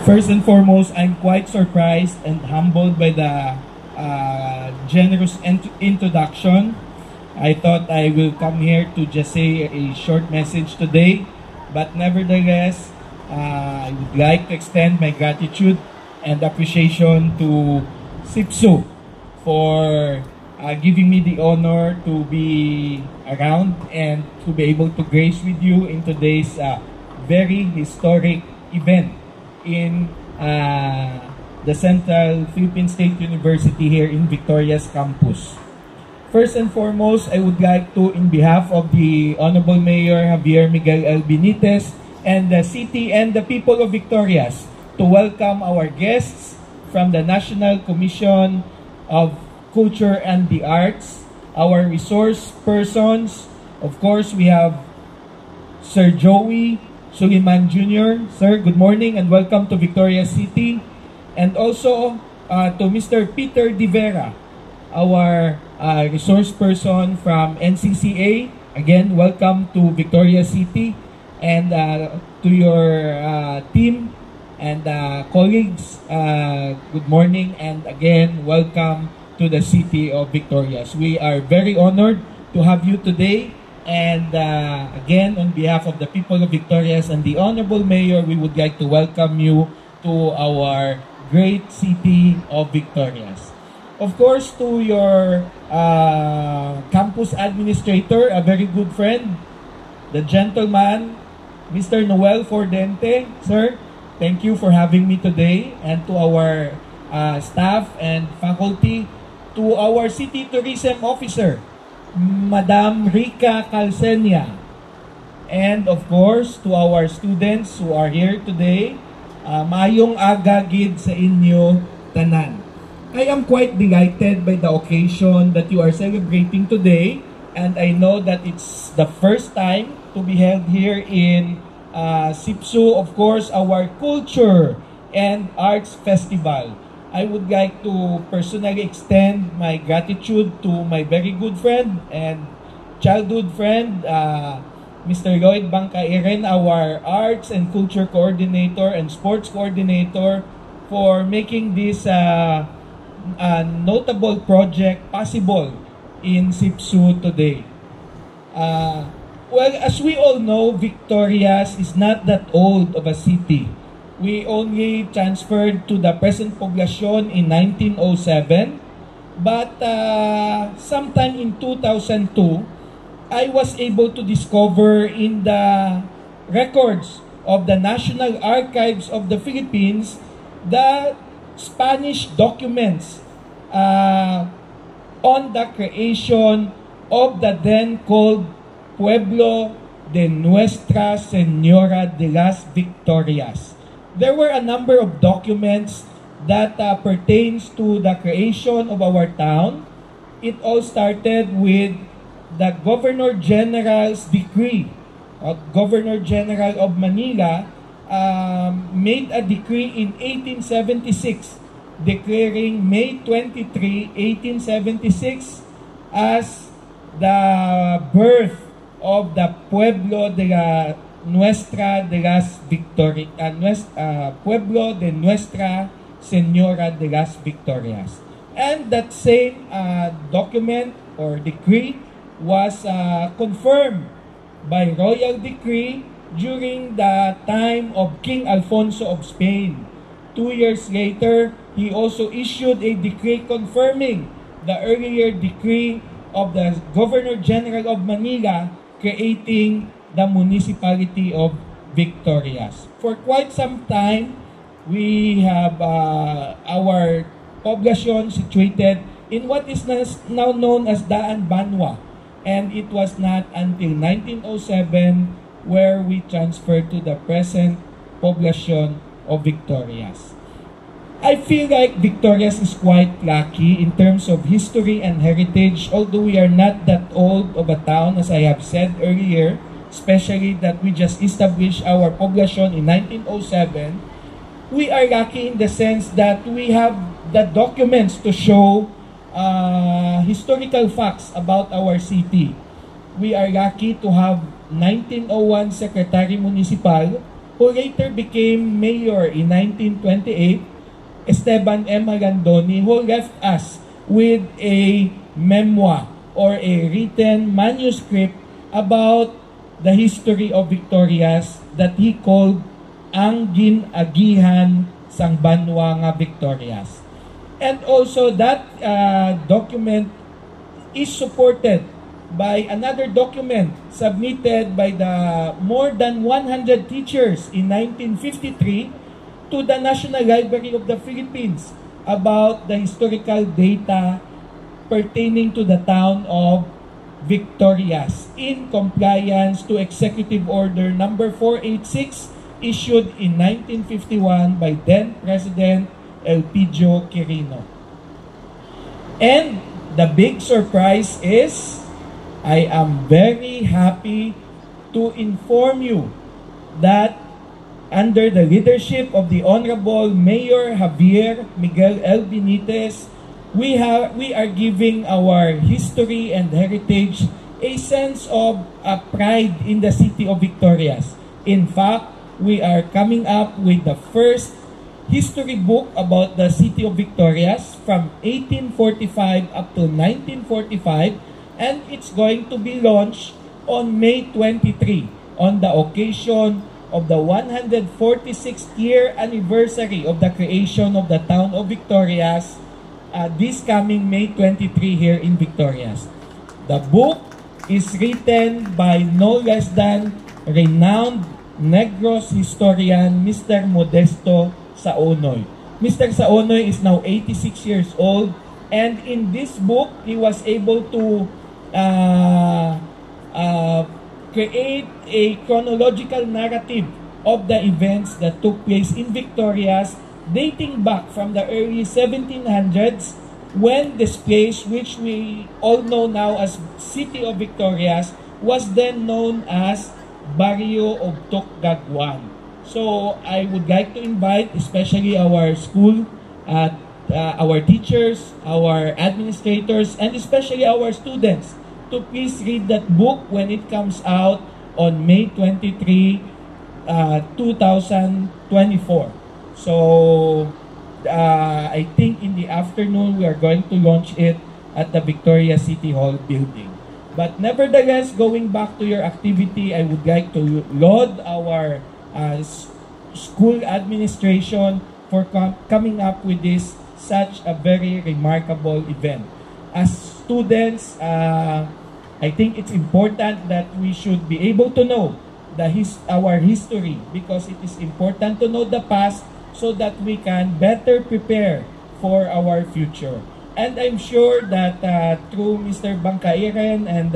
First and foremost, I'm quite surprised and humbled by the generous introduction. I thought I will come here to just say a short message today, but nevertheless, I would like to extend my gratitude and appreciation to SIPSU for giving me the honor to be around and to be able to grace with you in today's very historic event in the Central Philippine State University here in Victoria's campus. First and foremost, I would like to, in behalf of the Honorable Mayor Javier Miguel L. Benitez and the city and the people of Victorias, to welcome our guests from the National Commission of Culture and the Arts, our resource persons. Of course, we have Sir Joey Suliman Jr. Sir, good morning and welcome to Victoria City. And also to Mr. Peter De Vera, our resource person from NCCA. Again, welcome to Victoria City, and to your team and colleagues, good morning, and again, welcome to the city of Victorias. We are very honored to have you today. And again, on behalf of the people of Victorias and the Honorable Mayor, we would like to welcome you to our great city of Victorias. Of course, to your campus administrator, a very good friend, the gentleman, Mr. Noel Fordente. Sir, thank you for having me today. And to our staff and faculty, to our city tourism officer, Madam Rica Calcenia, and of course to our students who are here today, maayong aga gid sa inyo tanan. I am quite delighted by the occasion that you are celebrating today, and I know that it's the first time to be held here in SIPSU, of course, our Culture and Arts Festival. I would like to personally extend my gratitude to my very good friend and childhood friend, Mr. Lloyd Bangkairen, our Arts and Culture Coordinator and Sports Coordinator, for making this notable project possible in SIPSU today. Well, as we all know, Victorias is not that old of a city. We only transferred to the present poblacion in 1907, but sometime in 2002, I was able to discover in the records of the National Archives of the Philippines the Spanish documents on the creation of the then called Pueblo de Nuestra Señora de las Victorias. There were a number of documents that pertains to the creation of our town. It all started with the Governor General's decree. Governor General of Manila made a decree in 1876 declaring May 23, 1876 as the birth of the Pueblo de la Nuestra de las Pueblo de Nuestra Señora de las Victorias. And that same document or decree was confirmed by royal decree during the time of King Alfonso of Spain. 2 years later, he also issued a decree confirming the earlier decree of the Governor General of Manila creating the municipality of Victorias. For quite some time, we have our poblacion situated in what is now known as Daan Banwa, and it was not until 1907 where we transferred to the present poblacion of Victorias. I feel like Victorias is quite lucky in terms of history and heritage, although we are not that old of a town, as I have said earlier, especially that we just established our poblacion in 1907. We are lucky in the sense that we have the documents to show historical facts about our city. We are lucky to have 1901 Secretary Municipal who later became mayor in 1928, Esteban M. Agandoni, who left us with a memoir or a written manuscript about the history of Victorias that he called Ang Ginagihan sang Banwa nga Victorias. And also that document is supported by another document submitted by the more than 100 teachers in 1953 to the National Library of the Philippines about the historical data pertaining to the town of Victorias in compliance to Executive Order number 486 issued in 1951 by then President Elpidio Quirino. And the big surprise is I am very happy to inform you that under the leadership of the Honorable Mayor Javier Miguel L. Benitez, we are giving our history and heritage a sense of pride in the city of Victorias. In fact, we are coming up with the first history book about the city of Victorias from 1845 up to 1945, and it's going to be launched on May 23 on the occasion of the 146th year anniversary of the creation of the town of Victorias this coming May 23 here in Victorias. The book is written by no less than renowned Negros historian Mr. Modesto Saunoy. Mr. Saunoy is now 86 years old, and in this book, he was able to create a chronological narrative of the events that took place in Victorias dating back from the early 1700s when this place, which we all know now as City of Victorias, was then known as Barrio of Tokgagwan. So I would like to invite especially our school, our teachers, our administrators, and especially our students to please read that book when it comes out on May 23, 2024. So I think in the afternoon we are going to launch it at the Victoria City Hall building. But nevertheless, going back to your activity, I would like to laud our school administration for coming up with this such a very remarkable event. As students, I think it's important that we should be able to know our history, because it is important to know the past so that we can better prepare for our future. And I'm sure that through Mr. Bangkairen and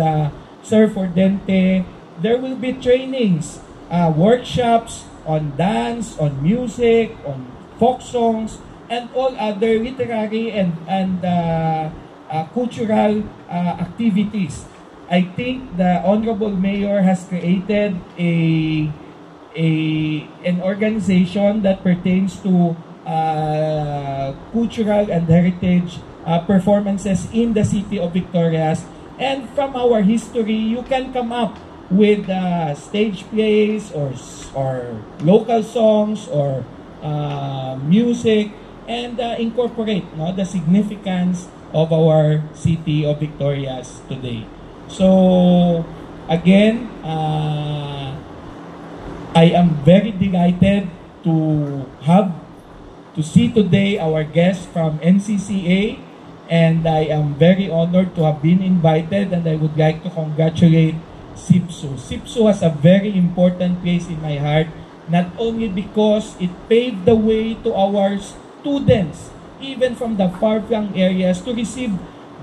Sir Fordente, there will be trainings, workshops on dance, on music, on folk songs, and all other literary and cultural activities. I think the Honorable Mayor has created an organization that pertains to cultural and heritage performances in the city of Victorias. And from our history, you can come up with stage plays or local songs or music and incorporate the significance of our city of Victorias today. So again, I am very delighted to see today our guests from NCCA, and I am very honored to have been invited, and I would like to congratulate SIPSU. SIPSU has a very important place in my heart, not only because it paved the way to our students, even from the far-flung areas, to receive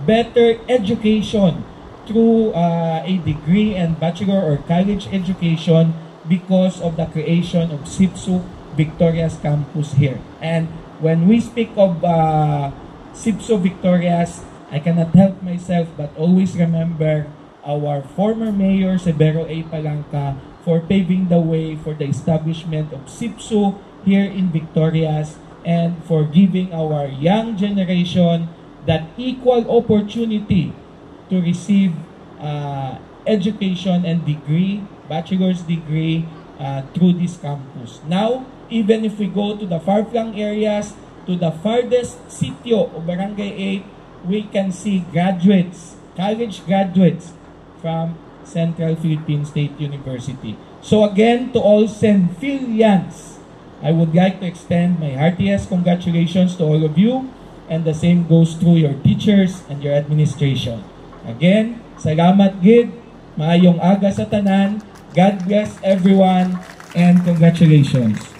better education through a degree and bachelor or college education because of the creation of SIPSU Victorias campus here. And when we speak of SIPSU Victorias, I cannot help myself but always remember our former Mayor Severo A. Palanca for paving the way for the establishment of SIPSU here in Victorias, and for giving our young generation that equal opportunity to receive education and degree, bachelor's degree through this campus. Now, even if we go to the far-flung areas, to the farthest sitio o Barangay 8, we can see graduates, college graduates from Central Philippine State University. So again, to all Senphilians, I would like to extend my heartiest congratulations to all of you, and the same goes through your teachers and your administration. Again, salamat gid, maayong aga sa tanan, God bless everyone, and congratulations.